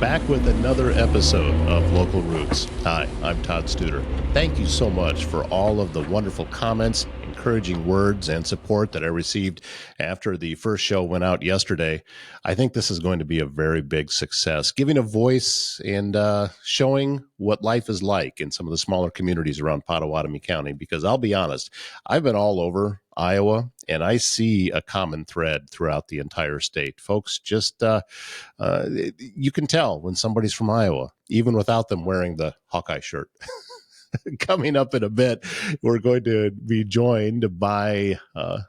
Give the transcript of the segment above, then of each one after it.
back with another episode of Local Roots. Hi, I'm Todd Studer. Thank you so much for all of the wonderful comments, encouraging words, and support that I received after the first show went out yesterday. I think this is going to be a very big success, giving a voice and showing what life is like in some of the smaller communities around Potawatomi County, because I'll be honest, I've been all over Iowa, and I see a common thread throughout the entire state. Folks, just you can tell when somebody's from Iowa, even without them wearing the Hawkeye shirt. Coming up in a bit, we're going to be joined by a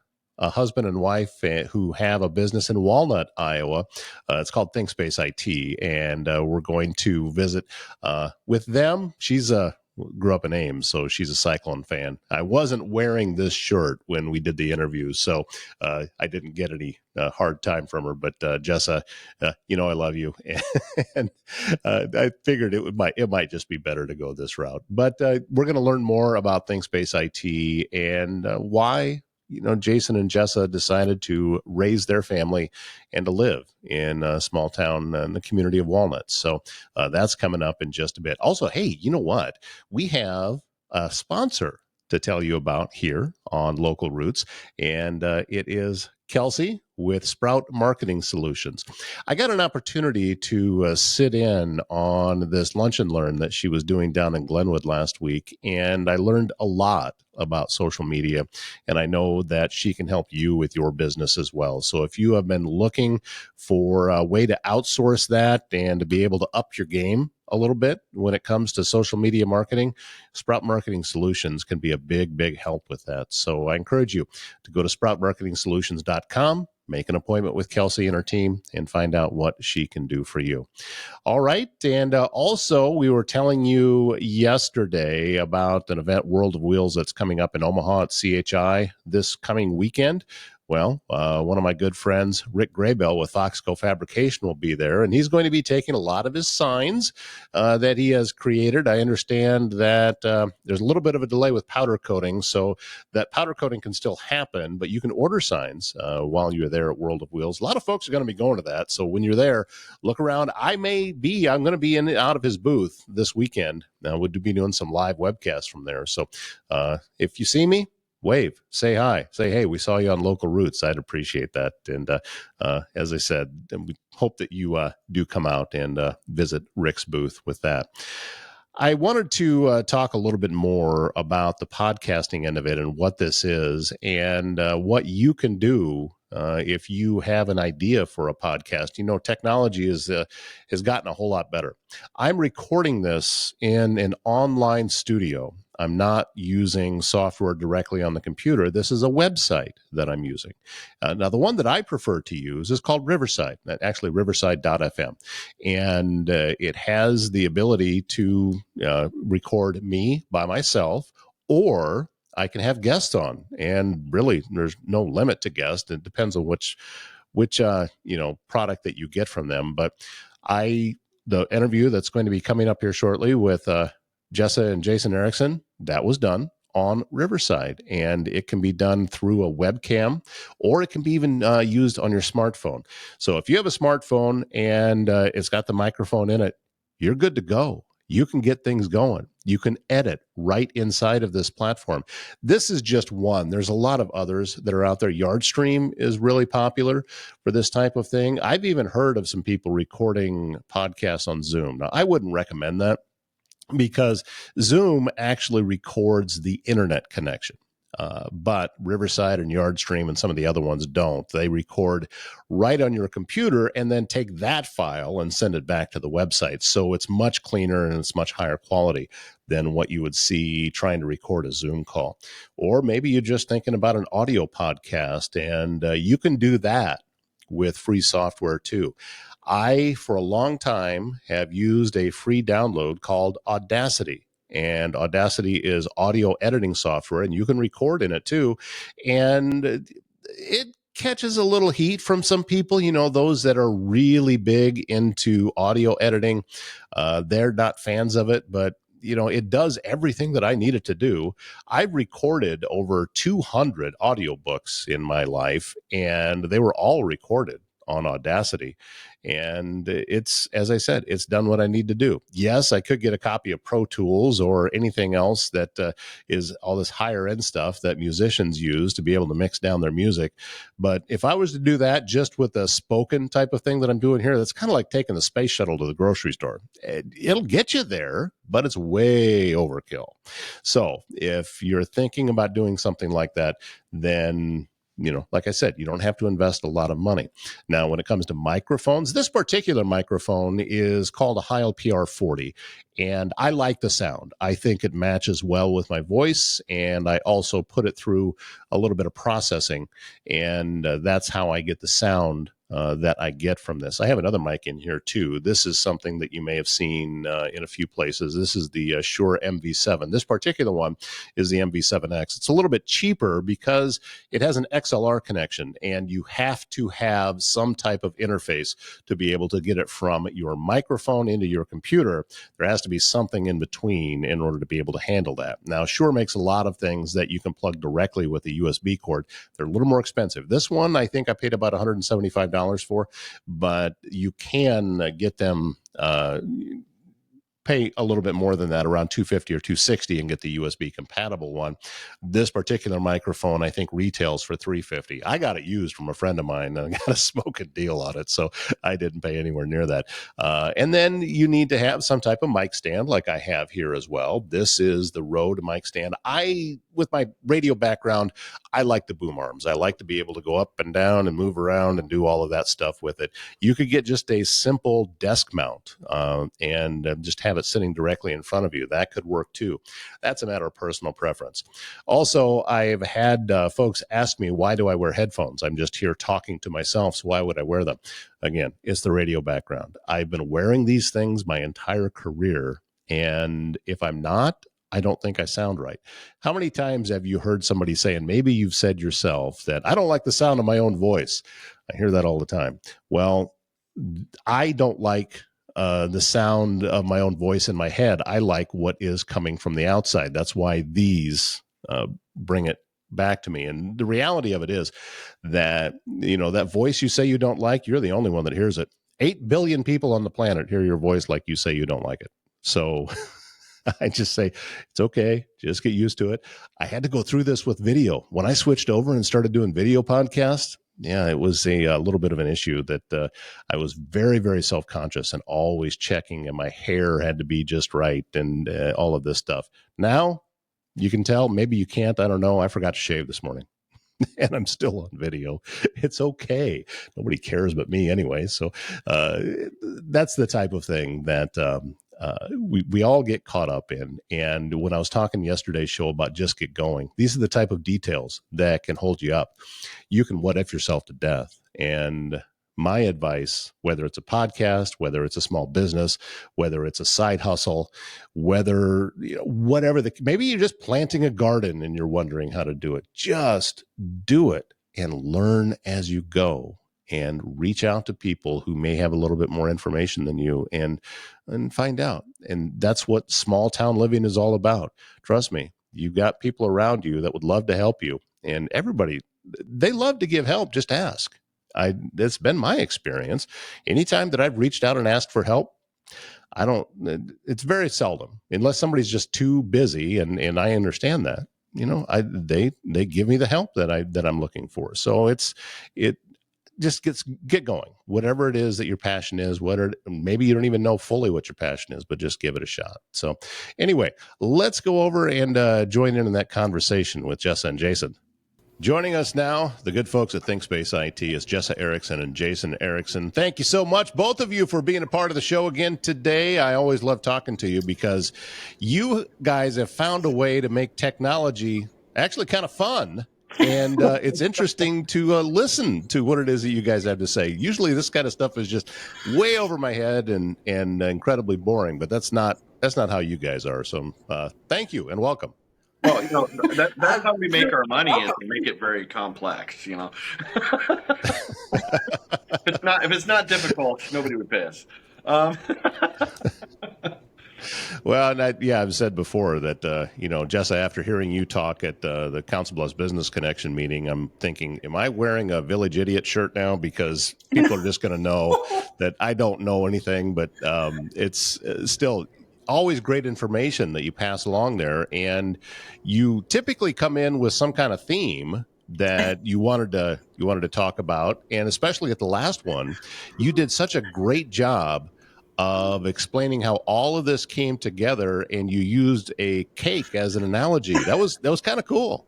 husband and wife who have a business in Walnut, Iowa. It's called ThinkSpace IT, and we're going to visit with them. She's grew up in Ames, so she's a Cyclone fan. I wasn't wearing this shirt when we did the interview, so I didn't get any hard time from her. But Jessa, you know I love you, and I figured it might just be better to go this route. But we're going to learn more about ThinkSpace IT and why Jason and Jessa decided to raise their family and to live in a small town in the community of Walnut. So that's coming up in just a bit. Also, hey, you know what? We have a sponsor to tell you about here on Local Roots, and it is Kelsey with Sprout Marketing Solutions. I got an opportunity to sit in on this lunch and learn that she was doing down in Glenwood last week, and I learned a lot about social media, and I know that she can help you with your business as well. So if you have been looking for a way to outsource that and to be able to up your game a little bit when it comes to social media marketing, Sprout Marketing Solutions can be a big, big help with that. So I encourage you to go to sproutmarketingsolutions.com, make an appointment with Kelsey and her team, and find out what she can do for you. All right. And also, we were telling you yesterday about an event, World of Wheels, that's coming up in Omaha at CHI this coming weekend. Well, one of my good friends, Rick Graybell with Foxco Fabrication, will be there, and he's going to be taking a lot of his signs that he has created. I understand that there's a little bit of a delay with powder coating, so that powder coating can still happen, but you can order signs while you're there at World of Wheels. A lot of folks are going to be going to that, so when you're there, look around. I'm going to be in and out of his booth this weekend. We'll be doing some live webcasts from there, so if you see me, wave, say hi, say, hey, we saw you on Local Roots. I'd appreciate that. And as I said, we hope that you do come out and visit Rick's booth with that. I wanted to talk a little bit more about the podcasting end of it and what this is and what you can do if you have an idea for a podcast. Technology has gotten a whole lot better. I'm recording this in an online studio. I'm not using software directly on the computer. This is a website that I'm using. Now, the one that I prefer to use is called Riverside, actually riverside.fm. And it has the ability to record me by myself, or I can have guests on. And really, there's no limit to guests. It depends on which product that you get from them. But the interview that's going to be coming up here shortly with Jessa and Jason Erickson, that was done on Riverside, and it can be done through a webcam, or it can be even used on your smartphone. So if you have a smartphone and it's got the microphone in it, you're good to go. You can get things going. You can edit right inside of this platform. This is just one. There's a lot of others that are out there. Yardstream is really popular for this type of thing. I've even heard of some people recording podcasts on Zoom. Now, I wouldn't recommend that, because Zoom actually records the internet connection. But Riverside and Yardstream and some of the other ones don't. They record right on your computer and then take that file and send it back to the website. So it's much cleaner and it's much higher quality than what you would see trying to record a Zoom call. Or maybe you're just thinking about an audio podcast, and you can do that with free software too. I, for a long time, have used a free download called Audacity. And Audacity is audio editing software, and you can record in it too. And it catches a little heat from some people, those that are really big into audio editing. They're not fans of it, but it does everything that I need it to do. I've recorded over 200 audiobooks in my life, and they were all recorded on Audacity. And it's, as I said, it's done what I need to do. Yes, I could get a copy of Pro Tools or anything else that is all this higher end stuff that musicians use to be able to mix down their music. But if I was to do that just with a spoken type of thing that I'm doing here, that's kind of like taking the space shuttle to the grocery store. It'll get you there, but it's way overkill. So if you're thinking about doing something like that, then, like I said, you don't have to invest a lot of money. Now, when it comes to microphones, this particular microphone is called a Heil PR40, and I like the sound. I think it matches well with my voice, and I also put it through a little bit of processing, and that's how I get the sound that I get from this. I have another mic in here too. This is something that you may have seen in a few places. This is the Shure MV7. This particular one is the MV7X. It's a little bit cheaper because it has an XLR connection, and you have to have some type of interface to be able to get it from your microphone into your computer. There has to be something in between in order to be able to handle that. Now, Shure makes a lot of things that you can plug directly with a USB cord. They're a little more expensive. This one, I think I paid about $175 for, but you can get them pay a little bit more than that, around $250 or $260, and get the USB compatible one. This particular microphone, I think, retails for $350. I got it used from a friend of mine, and I got a smoking deal on it, so I didn't pay anywhere near that. And then you need to have some type of mic stand like I have here as well. This is the Rode mic stand. With my radio background, I like the boom arms. I like to be able to go up and down and move around and do all of that stuff with it. You could get just a simple desk mount and just have it sitting directly in front of you. That could work too. That's a matter of personal preference. Also, I've had folks ask me, why do I wear headphones? I'm just here talking to myself, so why would I wear them? Again, it's the radio background. I've been wearing these things my entire career, and if I'm not, I don't think I sound right. How many times have you heard somebody say, and maybe you've said yourself, that I don't like the sound of my own voice? I hear that all the time. Well, I don't like the sound of my own voice in my head. I like what is coming from the outside. That's why these bring it back to me. And the reality of it is that, that voice you say you don't like, you're the only one that hears it. 8 billion people on the planet hear your voice like you say you don't like it. So I just say, it's okay. Just get used to it. I had to go through this with video. When I switched over and started doing video podcasts, yeah, it was a little bit of an issue that I was very, very self-conscious and always checking, and my hair had to be just right and all of this stuff. Now, you can tell, maybe you can't, I don't know. I forgot to shave this morning. And I'm still on video. It's okay. Nobody cares but me anyway. So that's the type of thing that we all get caught up in. And when I was talking yesterday's show about just get going, these are the type of details that can hold you up. You can what if yourself to death. And my advice, whether it's a podcast, whether it's a small business, whether it's a side hustle, whether, whatever, maybe you're just planting a garden and you're wondering how to do it. Just do it and learn as you go, and reach out to people who may have a little bit more information than you and find out. And that's what small town living is all about. Trust me, you've got people around you that would love to help you, and everybody, they love to give help. Just ask. That's been my experience. Anytime that I've reached out and asked for help, it's very seldom, unless somebody's just too busy, and I understand that, they give me the help that I'm looking for. So it just get going. Whatever it is that your passion is, maybe you don't even know fully what your passion is, but just give it a shot. So anyway, let's go over and join in that conversation with Jessa and Jason. Joining us now, the good folks at ThinkSpace IT, is Jessa Erickson and Jason Erickson. Thank you so much, both of you, for being a part of the show again today. I always love talking to you because you guys have found a way to make technology actually kind of fun. And it's interesting to listen to what it is that you guys have to say. Usually this kind of stuff is just way over my head and incredibly boring, but that's not how you guys are. So thank you and welcome. Well, that's how we make our money, is to make it very complex, If it's not difficult, nobody would pay us. Well, and I've said before that, Jessa, after hearing you talk at the Council Bluffs Business Connection meeting, I'm thinking, am I wearing a Village Idiot shirt now? Because people are just going to know that I don't know anything, but it's still always great information that you pass along there. And you typically come in with some kind of theme that you wanted to talk about. And especially at the last one, you did such a great job of explaining how all of this came together, and you used a cake as an analogy. That was kind of cool.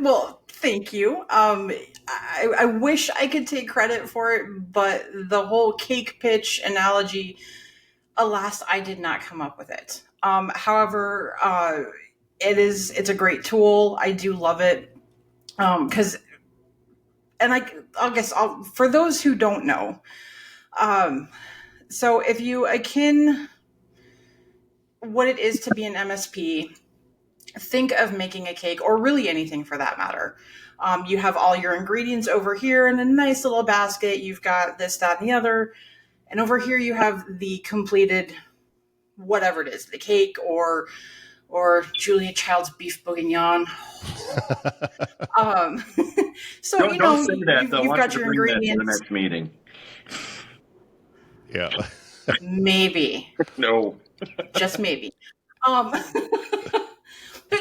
Well, thank you. I wish I could take credit for it, but the whole cake pitch analogy, alas, I did not come up with it. However, it's a great tool. I do love it. Because, and I guess for those who don't know, so if you akin what it is to be an MSP, think of making a cake, or really anything for that matter. You have all your ingredients over here in a nice little basket. You've got this, that, and the other. And over here you have the completed, whatever it is, the cake or Julia Child's beef bourguignon. So don't say that, though. You've got your ingredients. In the next meeting. Yeah. Maybe. No. Just maybe. But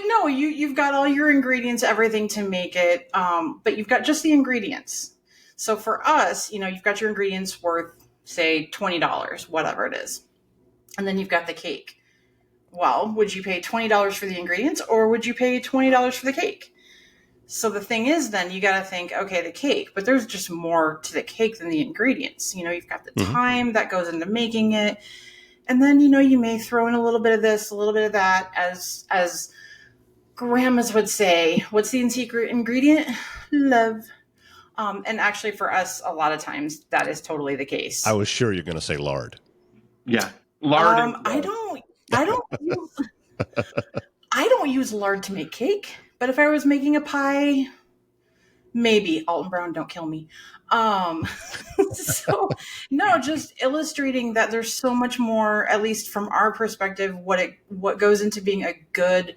no, you've got all your ingredients, everything to make it, but you've got just the ingredients. So for us, you've got your ingredients worth, say, $20, whatever it is. And then you've got the cake. Well, would you pay $20 for the ingredients, or would you pay $20 for the cake? So the thing is, then you got to think, okay, the cake, but there's just more to the cake than the ingredients. You've got the time that goes into making it. And then, you may throw in a little bit of this, a little bit of that, as grandmas would say. What's the secret ingredient? Love. And actually for us, a lot of times that is totally the case. I was sure you're going to say lard. Yeah. Lard. I don't use lard to make cake, but if I was making a pie, maybe. Alton Brown, don't kill me. So no, just illustrating that there's so much more, at least from our perspective, what goes into being a good,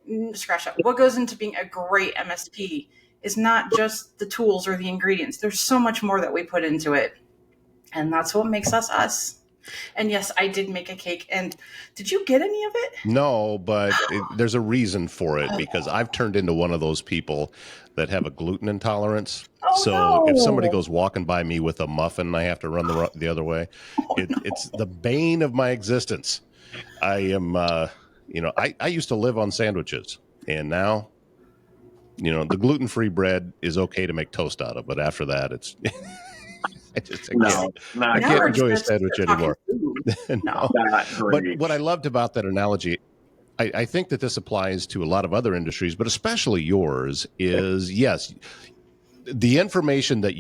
what goes into being a great MSP is not just the tools or the ingredients. There's so much more that we put into it. And that's what makes us us. And yes, I did make a cake. And did you get any of it? No, but there's a reason for it, because I've turned into one of those people that have a gluten intolerance. If somebody goes walking by me with a muffin, I have to run the other way. It's the bane of my existence. I am, I used to live on sandwiches, and now, the gluten-free bread is okay to make toast out of, but after that, it's... I can't enjoy a sandwich anymore. No. But what I loved about that analogy, I think that this applies to a lot of other industries, but especially yours, is yes, the information that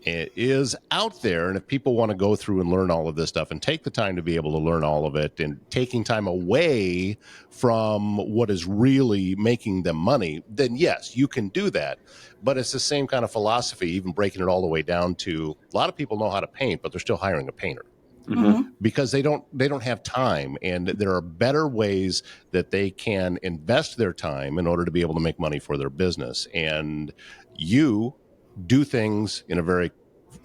is out there. And if people want to go through and learn all of this stuff and take the time to be able to learn all of it, and taking time away from what is really making them money, then yes, you can do that. But it's the same kind of philosophy, even breaking it all the way down to, a lot of people know how to paint, but they're still hiring a painter. Mm-hmm. Because they don't have time, and there are better ways that they can invest their time in order to be able to make money for their business. And you do things in a very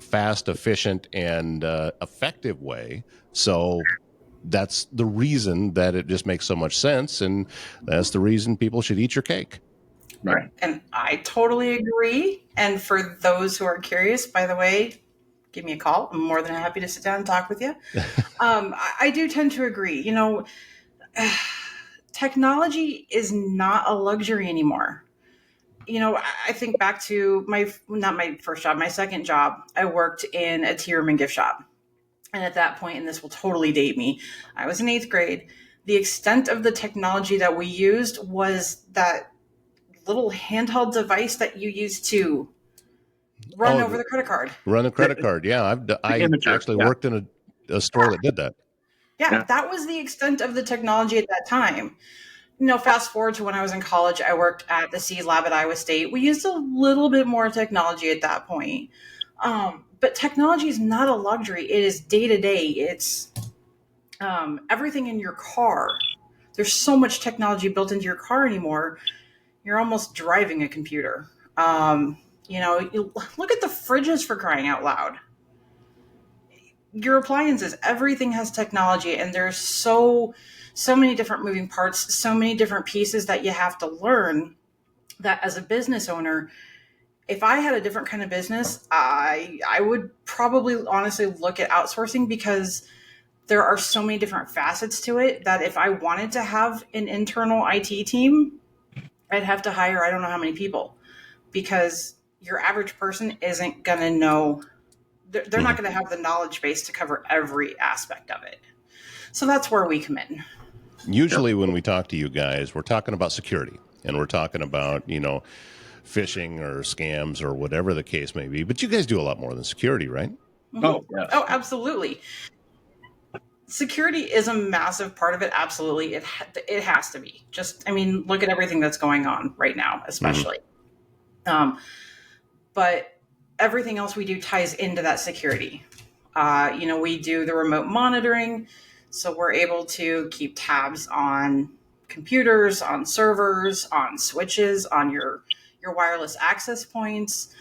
fast, efficient, and effective way. So that's the reason that it just makes so much sense, and that's the reason people should eat your cake. Right. And I totally agree. And for those who are curious, by the way, give me a call. I'm more than happy to sit down and talk with you. I do tend to agree. Technology is not a luxury anymore. I think back to not my first job, my second job. I worked in a tea room and gift shop. And at that point, and this will totally date me, I was in 8th grade. The extent of the technology that we used was that little handheld device that you used to run over the credit card. Run a credit card. Yeah. I actually worked in a store that did that. Yeah, that was the extent of the technology at that time. Fast forward to when I was in college, I worked at the Seed Lab at Iowa State. We used a little bit more technology at that point. But technology is not a luxury. It is day to day. Everything in your car. There's so much technology built into your car anymore. You're almost driving a computer. Look at the fridges, for crying out loud. Your appliances, everything has technology, and there's so many different moving parts, so many different pieces that you have to learn, that as a business owner, if I had a different kind of business, I would probably honestly look at outsourcing, because there are so many different facets to it that if I wanted to have an internal IT team, I'd have to hire I don't know how many people, because your average person isn't going to know, they're not going to have the knowledge base to cover every aspect of it. So that's where we come in. Usually when we talk to you guys, we're talking about security, and we're talking about, phishing or scams or whatever the case may be. But you guys do a lot more than security, right? Mm-hmm. Oh, yes. Oh, absolutely. Security is a massive part of it. Absolutely. It has to be. Look at everything that's going on right now, especially. But everything else we do ties into that security. We do the remote monitoring, so we're able to keep tabs on computers, on servers, on switches, on your wireless access points.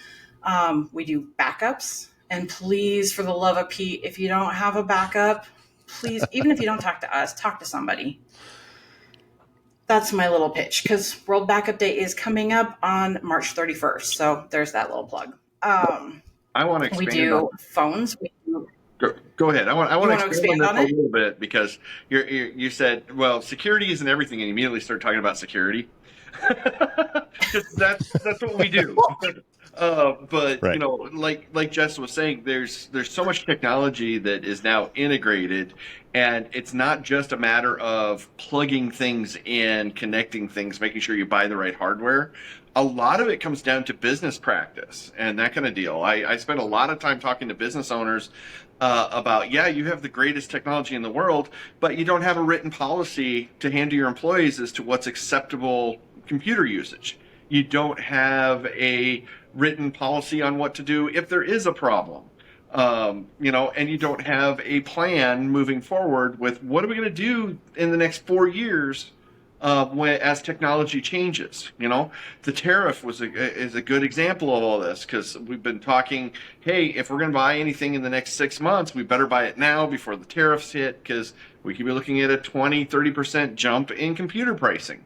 We do backups, and please, for the love of Pete, if you don't have a backup, please, even if you don't talk to us, talk to somebody. That's my little pitch, because World Backup Day is coming up on March 31st. So there's that little plug. I want to expand. We do phones. Go ahead. I want to expand on it a little bit, because you said, well, security isn't everything, and you immediately start talking about security. that's what we do. But right. Like Jess was saying, there's so much technology that is now integrated, and it's not just a matter of plugging things in, connecting things, making sure you buy the right hardware. A lot of it comes down to business practice and that kind of deal. I spend a lot of time talking to business owners about, you have the greatest technology in the world, but you don't have a written policy to hand to your employees as to what's acceptable computer usage. You don't have a written policy on what to do if there is a problem. And you don't have a plan moving forward with what are we going to do in the next 4 years as technology changes. The tariff is a good example of all this, because we've been talking, hey, if we're going to buy anything in the next 6 months, we better buy it now before the tariffs hit, because we could be looking at a 20-30% jump in computer pricing.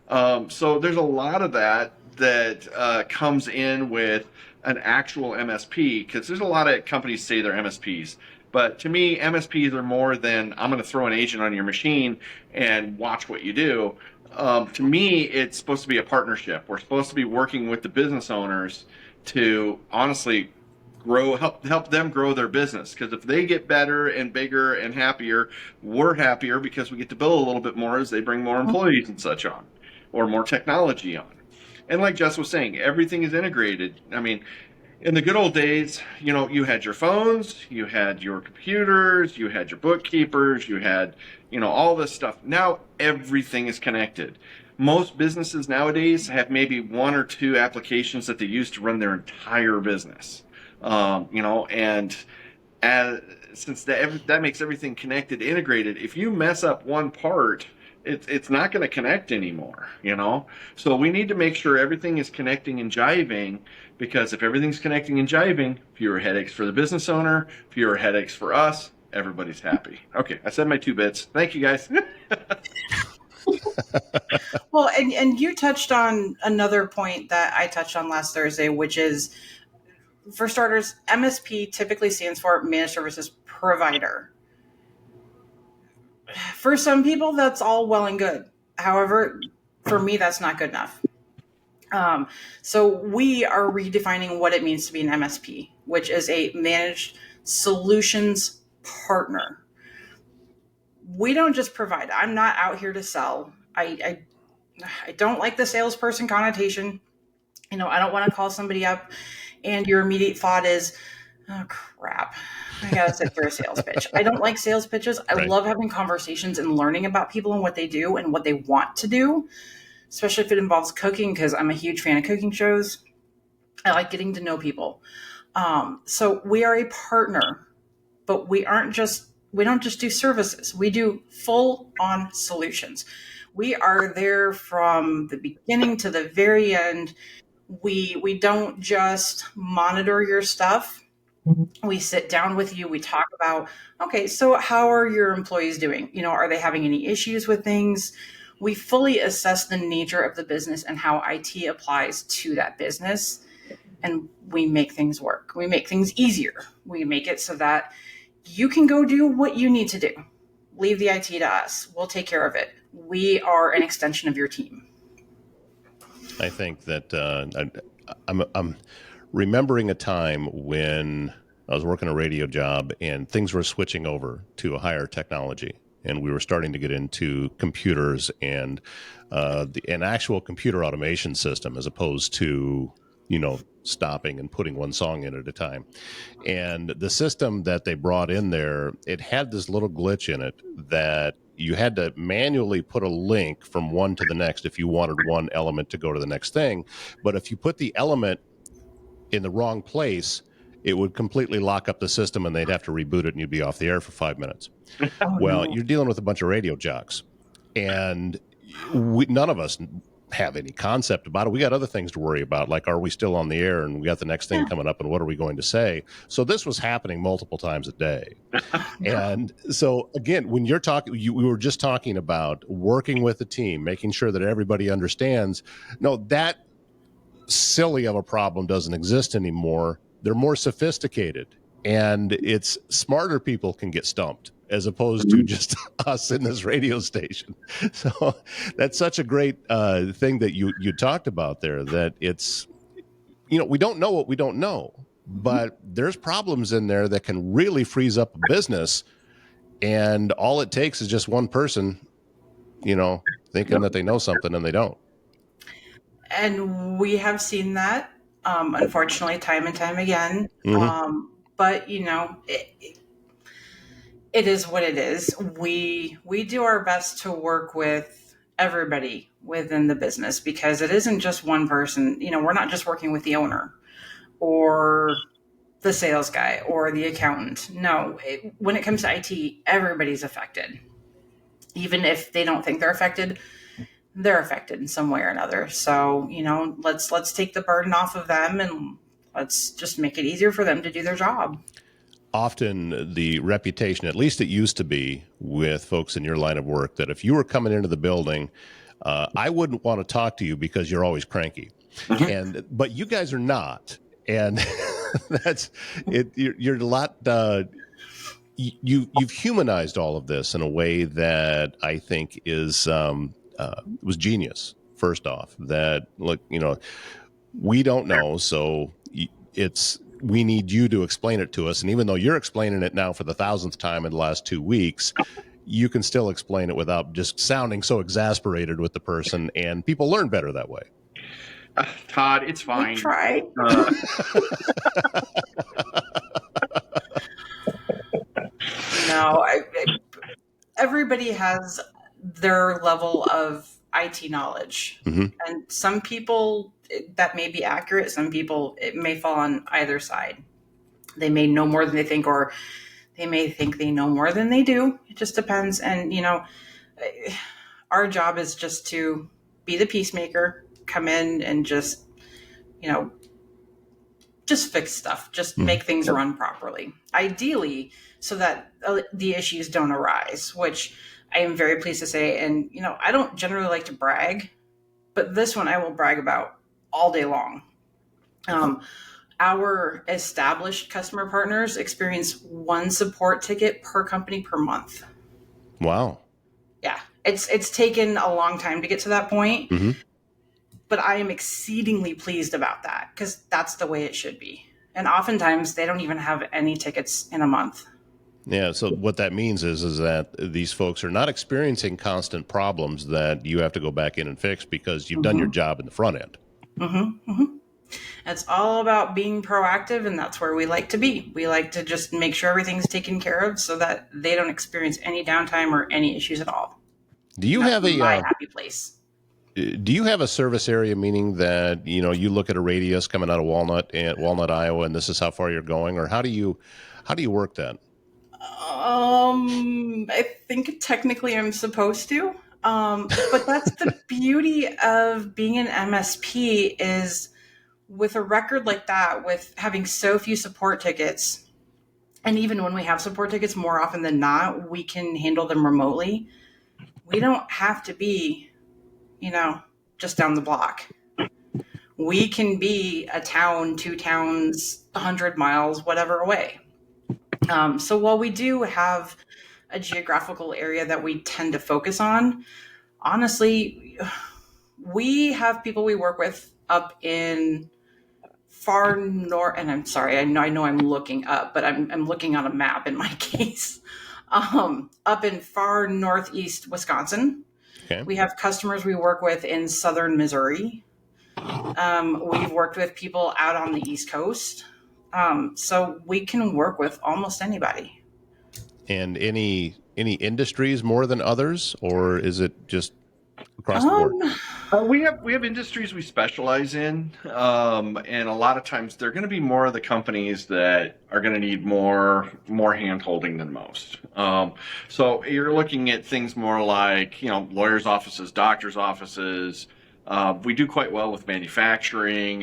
So there's a lot of that comes in with an actual MSP, because there's a lot of companies say they're MSPs. But to me, MSPs are more than I'm going to throw an agent on your machine and watch what you do. To me, it's supposed to be a partnership. We're supposed to be working with the business owners to honestly help them grow their business. Because if they get better and bigger and happier, we're happier, because we get to bill a little bit more as they bring more employees and such on, or more technology on. And like Jess was saying, everything is integrated. In the good old days, you had your phones, you had your computers, you had your bookkeepers, you had, all this stuff. Now everything is connected. Most businesses nowadays have maybe 1 or 2 applications that they use to run their entire business. And since that makes everything connected, integrated, if you mess up one part, it's not going to connect anymore, So we need to make sure everything is connecting and jiving, because if everything's connecting and jiving, fewer headaches for the business owner, fewer headaches for us, everybody's happy. Okay, I said my 2 bits. Thank you, guys. Well, and you touched on another point that I touched on last Thursday, which is, for starters, MSP typically stands for Managed Services Provider. For some people, that's all well and good. However, for me, that's not good enough. So we are redefining what it means to be an MSP, which is a managed solutions partner. We don't just provide. I'm not out here to sell. I don't like the salesperson connotation. I don't want to call somebody up and your immediate thought is, oh, crap, I got to sit through a sales pitch. I don't like sales pitches. I love having conversations and learning about people and what they do and what they want to do, especially if it involves cooking, because I'm a huge fan of cooking shows. I like getting to know people. So we are a partner, but we aren't just we don't just do services. We do full on solutions. We are there from the beginning to the very end. We don't just monitor your stuff. We sit down with you. We talk about, okay, so how are your employees doing? Are they having any issues with things? We fully assess the nature of the business and how IT applies to that business. And we make things work. We make things easier. We make it so that you can go do what you need to do. Leave the IT to us. We'll take care of it. We are an extension of your team. I think that I'm remembering a time when I was working a radio job and things were switching over to a higher technology, and we were starting to get into computers and an actual computer automation system as opposed to stopping and putting one song in at a time. And the system that they brought in there, it had this little glitch in it that you had to manually put a link from one to the next if you wanted one element to go to the next thing. But if you put the element in the wrong place, it would completely lock up the system and they'd have to reboot it and you'd be off the air for 5 minutes. Well, you're dealing with a bunch of radio jocks, and none of us have any concept about it. We got other things to worry about, like, are we still on the air, and we got the next thing coming up, and what are we going to say? So this was happening multiple times a day. And so again, when you're talking, we were just talking about working with the team, making sure that everybody understands. No, that silly of a problem doesn't exist anymore. They're more sophisticated, and it's smarter people can get stumped as opposed to just us in this radio station. So that's such a great thing that you talked about there, that it's, we don't know what we don't know, but there's problems in there that can really freeze up a business. And all it takes is just one person, thinking that they know something and they don't. And we have seen that, unfortunately, time and time again. But it is what it is. We do our best to work with everybody within the business, because it isn't just one person. We're not just working with the owner or the sales guy or the accountant. No, when it comes to IT, everybody's affected. Even if they don't think they're affected in some way or another. So, let's take the burden off of them and let's just make it easier for them to do their job. Often the reputation, at least it used to be with folks in your line of work, that if you were coming into the building, I wouldn't want to talk to you because you're always cranky. But you guys are not. And that's it. You're a lot, you've humanized all of this in a way that I think is, was genius. First off, that, look, we don't know. So we need you to explain it to us. And even though you're explaining it now for the 1,000th time in the last 2 weeks, you can still explain it without just sounding so exasperated with the person. And people learn better that way. Todd, it's fine. We try. No, everybody has their level of IT knowledge. And some people, that may be accurate. Some people, it may fall on either side. They may know more than they think, or they may think they know more than they do. It just depends. And, our job is just to be the peacemaker, come in and just fix stuff, just make things run properly. Ideally, so that the issues don't arise, which I am very pleased to say. And, I don't generally like to brag, but this one I will brag about all day long. Our established customer partners experience one support ticket per company per month. Wow. Yeah. It's taken a long time to get to that point, but I am exceedingly pleased about that, because that's the way it should be. And oftentimes they don't even have any tickets in a month. Yeah. So what that means is that these folks are not experiencing constant problems that you have to go back in and fix because you've done your job in the front end. It's all about being proactive, and that's where we like to be. We like to just make sure everything's taken care of so that they don't experience any downtime or any issues at all. Do you have my happy place? Do you have a service area, meaning that, you look at a radius coming out of Walnut, Iowa, and this is how far you're going, or how do you work that? I think technically I'm supposed to. But that's the beauty of being an MSP is with a record like that, with having so few support tickets, and even when we have support tickets, more often than not, we can handle them remotely. We don't have to be, just down the block. We can be a town, 2 towns, 100 miles, whatever away. So while we do have a geographical area that we tend to focus on, honestly, we have people we work with up in far north, and I'm sorry, I know I'm looking up, but I'm looking on a map in my case. Up in far northeast Wisconsin. Okay. We have customers we work with in southern Missouri. We've worked with people out on the East Coast. So we can work with almost anybody. And any industries more than others, or is it just across the board? We have industries we specialize in, and a lot of times they're going to be more of the companies that are going to need more hand holding than most. So you're looking at things more like lawyers' offices, doctors' offices. We do quite well with manufacturing.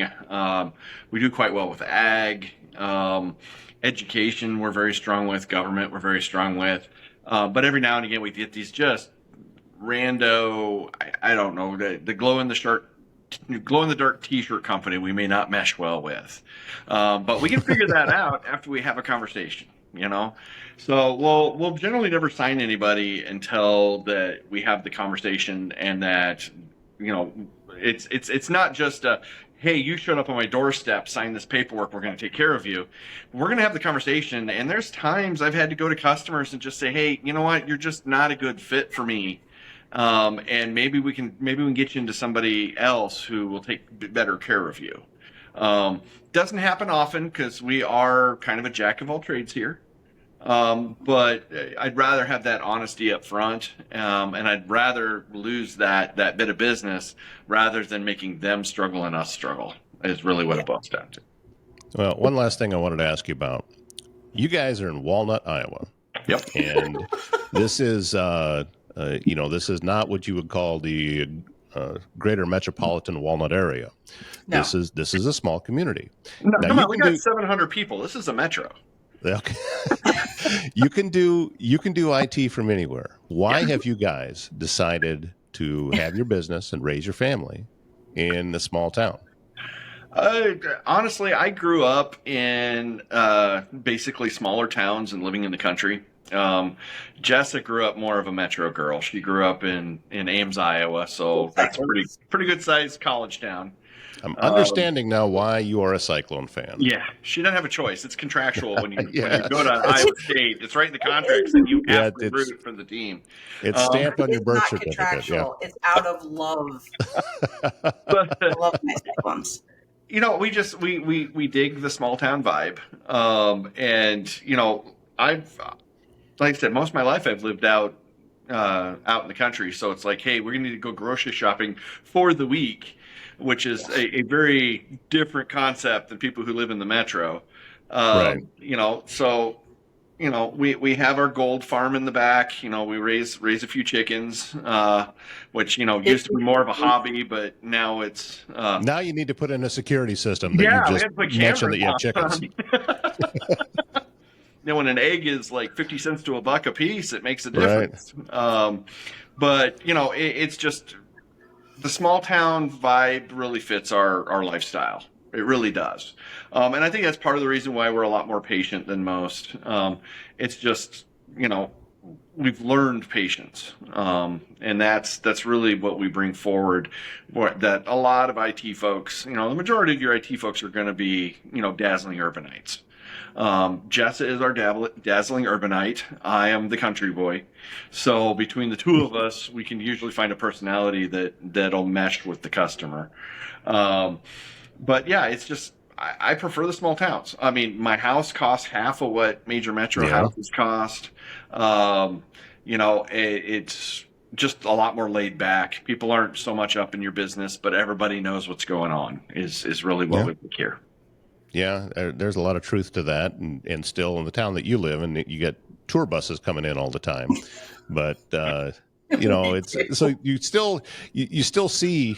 We do quite well with ag, education. We're very strong with government. We're very strong with, but every now and again we get these just rando, I don't know, the glow in the dark t-shirt company we may not mesh well with, but we can figure that out after we have a conversation. So we'll generally never sign anybody until that we have the conversation, and that it's not just a, hey, you showed up on my doorstep, sign this paperwork, we're going to take care of you. We're going to have the conversation, and there's times I've had to go to customers and just say, hey, you know what, you're just not a good fit for me. And maybe we can get you into somebody else who will take better care of you. Doesn't happen often because we are kind of a jack of all trades here. But I'd rather have that honesty up front, and I'd rather lose that bit of business rather than making them struggle and us struggle, is really what it boils down to. Well, one last thing I wanted to ask you about. You guys are in Walnut, Iowa. Yep. And this is this is not what you would call the greater metropolitan Walnut area. No. This is a small community. No, now, come on, we got 700 people. This is a metro. Okay. you can do IT from anywhere. Why have you guys decided to have your business and raise your family in a small town? Honestly, I grew up in basically smaller towns and living in the country. Jessa grew up more of a metro girl. She grew up in Ames, Iowa, so that's a pretty good sized college town. I'm understanding now why you are a Cyclone fan. Yeah, she doesn't have a choice. It's contractual when you go to Iowa State. It's right in the contracts that you have to root for the team. It's stamped on your birth not certificate. Contractual. Yeah. It's out of love. I love my Cyclones. We dig the small town vibe, and I've, like I said, most of my life I've lived out in the country. So it's like, hey, we're gonna need to go grocery shopping for the week, which is a very different concept than people who live in the metro. Right. We have our gold farm in the back. We raise a few chickens, which used to be more of a hobby, but now it's now you need to put in a security system. That you just mentioned that you have chickens. When an egg is like 50 cents to $1 a piece, it makes a difference. Right. But it's just the small town vibe really fits our lifestyle. It really does. And I think that's part of the reason why we're a lot more patient than most. It's just, we've learned patience. And that's really what we bring forward, that a lot of IT folks, the majority of your IT folks are going to be, dazzling urbanites. Jessa is our dazzling urbanite. I am the country boy. So between the two of us, we can usually find a personality that'll mesh with the customer. But yeah, it's just, I prefer the small towns. I mean, my house costs half of what major metro houses cost. It's just a lot more laid back. People aren't so much up in your business, but everybody knows what's going on is really what we think here. Yeah, there's a lot of truth to that, and still in the town that you live in, you get tour buses coming in all the time, but it's so you still see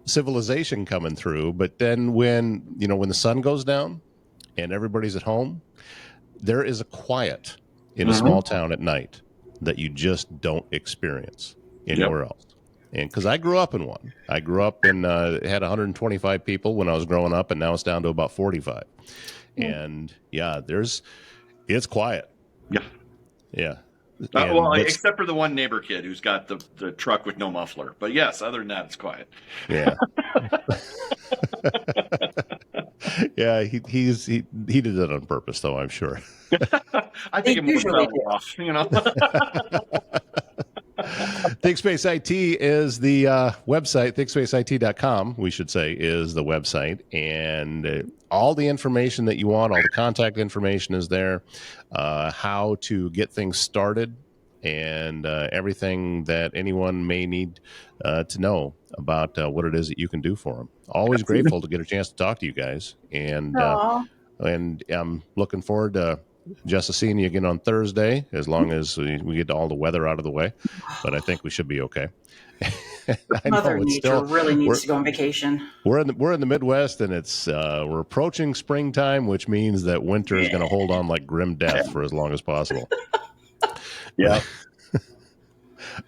civilization coming through. But then when the sun goes down and everybody's at home, there is a quiet in a small town at night that you just don't experience anywhere else. And because I grew up in one, I grew up in it had 125 people when I was growing up, and now it's down to about 45. And it's quiet. Yeah. Except for the one neighbor kid who's got the truck with no muffler. But yes, other than that, it's quiet. Yeah. Yeah, he did it on purpose, though, I'm sure. I think it usually off, ThinkSpace IT is the website. ThinkSpaceIT.com, we should say, is the website. And all the information that you want, all the contact information is there, how to get things started, and everything that anyone may need to know about what it is that you can do for them. Always grateful to get a chance to talk to you guys. And I'm looking forward to Jessa seeing you again on Thursday, as long as we get all the weather out of the way. But I think we should be okay. Mother Nature really needs to go on vacation. We're in the Midwest, and we're approaching springtime, which means that winter is going to hold on like grim death for as long as possible. Yeah.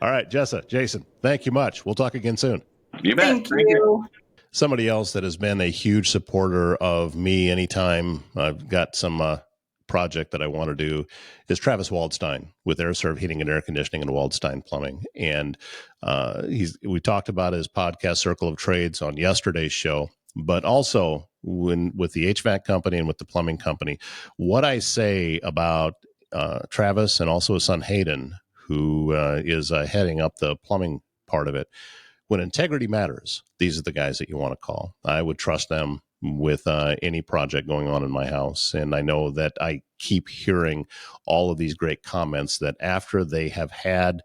All right, Jessa, Jason, thank you much. We'll talk again soon. Thank you. Somebody else that has been a huge supporter of me anytime I've got some project that I want to do is Travis Waldstein with AirServe Heating and Air Conditioning and Waldstein Plumbing. And we talked about his podcast Circle of Trades on yesterday's show, but also with the HVAC company and with the plumbing company, what I say about Travis and also his son Hayden, who is heading up the plumbing part of it. When integrity matters, these are the guys that you want to call. I would trust them with any project going on in my house. And I know that I keep hearing all of these great comments that after they have had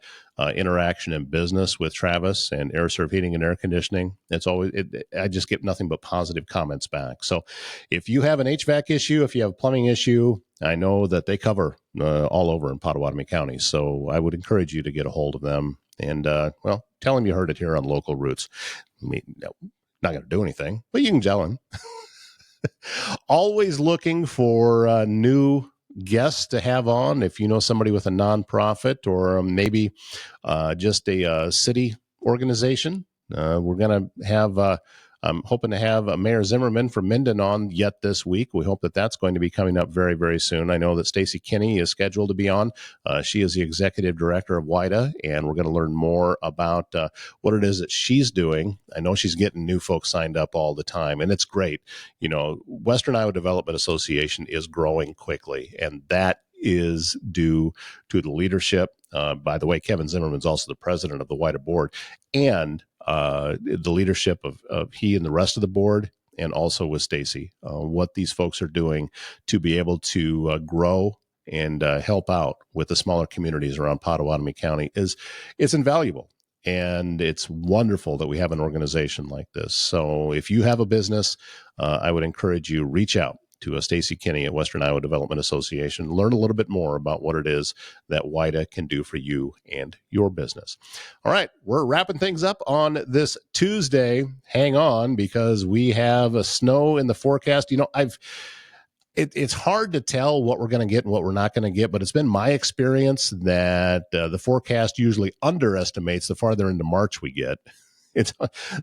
interaction in business with Travis and AirServe Heating and Air Conditioning, I just get nothing but positive comments back. So if you have an HVAC issue, if you have a plumbing issue, I know that they cover all over in Pottawatomie County. So I would encourage you to get a hold of them and, tell them you heard it here on Local Roots. I mean, no, not going to do anything, but you can tell them. Always looking for new guests to have on. If you know somebody with a nonprofit or maybe just a city organization, we're going to have I'm hoping to have Mayor Zimmerman from Minden on yet this week. We hope that that's going to be coming up very, very soon. I know that Stacy Kinney is scheduled to be on. She is the executive director of WIDA, and we're going to learn more about what it is that she's doing. I know she's getting new folks signed up all the time, and it's great. Western Iowa Development Association is growing quickly, and that is due to the leadership. By the way, Kevin Zimmerman's also the president of the WIDA board, and the leadership of he and the rest of the board, and also with Stacy, what these folks are doing to be able to grow and help out with the smaller communities around Pottawatomie County it's invaluable. And it's wonderful that we have an organization like this. So if you have a business, I would encourage you reach out to Stacy Kinney at Western Iowa Development Association. Learn a little bit more about what it is that WIDA can do for you and your business. All right, we're wrapping things up on this Tuesday. Hang on, because we have a snow in the forecast. It's hard to tell what we're going to get and what we're not going to get, but it's been my experience that the forecast usually underestimates the farther into March we get. It's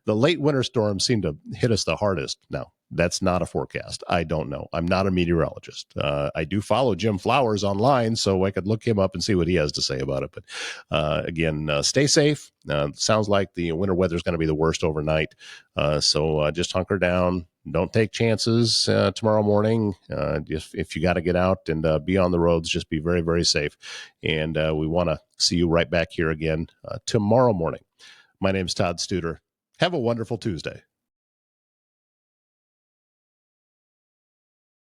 the late winter storms seem to hit us the hardest. Now, that's not a forecast. I don't know. I'm not a meteorologist. I do follow Jim Flowers online, so I could look him up and see what he has to say about it. But again, stay safe. Sounds like the winter weather is going to be the worst overnight. So just hunker down. Don't take chances tomorrow morning. If you got to get out and be on the roads, just be very, very safe. And we want to see you right back here again tomorrow morning. My name's Todd Studer. Have a wonderful Tuesday.